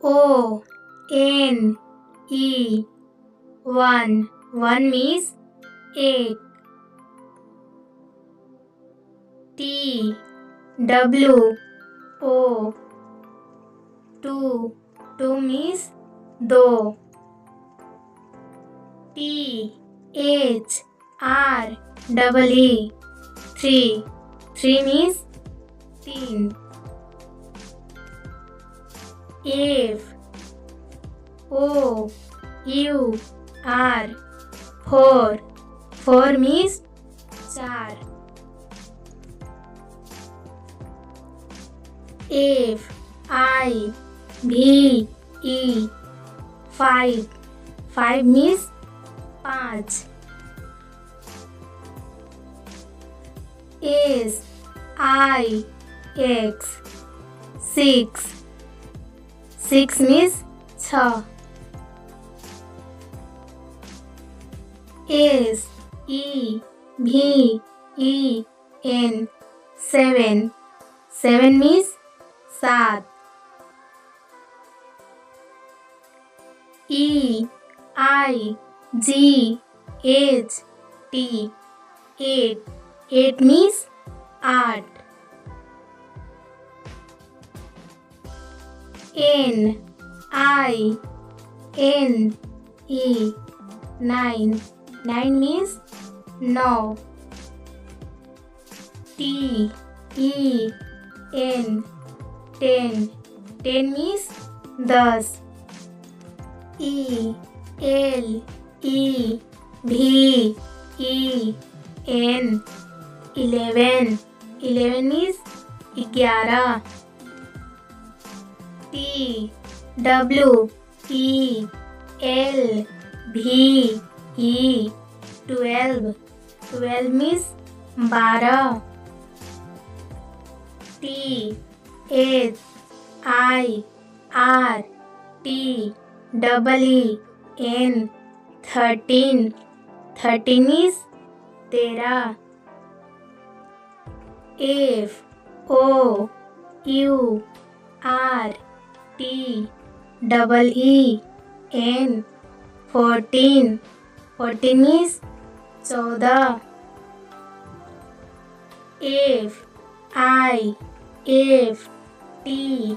O N E 1. 1 means egg. T W O 2. 2 means do. T H R E 3. 3 means teen. F O U R 4. 4 means 4. F I V E 5. 5 means 5. S I X 6. 6 means 6. S E V E N 7. 7 means 7. E I G H T 8. 8 means 8. N I N E 9. 9 means 9. T E N 10. 10 means 10. E L E V E N 11. 11 is 11. T W E L V E 12. 12 means 12. T H I R T E N 13. 13 is 13. F O U R T E N 14. 14 is 14. F I F T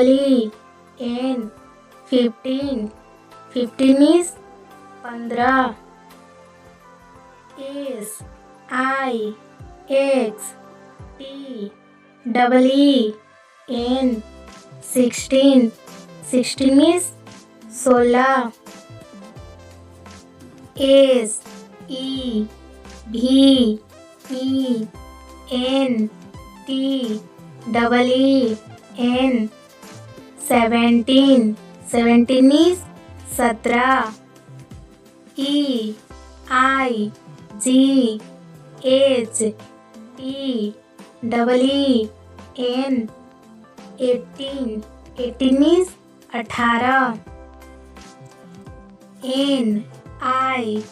E N 15. 15 is 15. S I X T E N 16. 16 is 16. S E V E N T E N 17. 17 is 17. E I G H T E N 18. 18 is 18. N I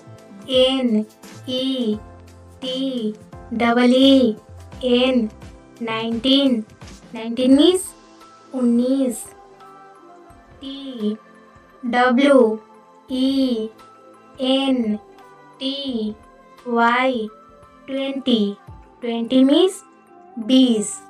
N E T E N 19. 19 is 19. T W E N T Y 20. 20 means 20.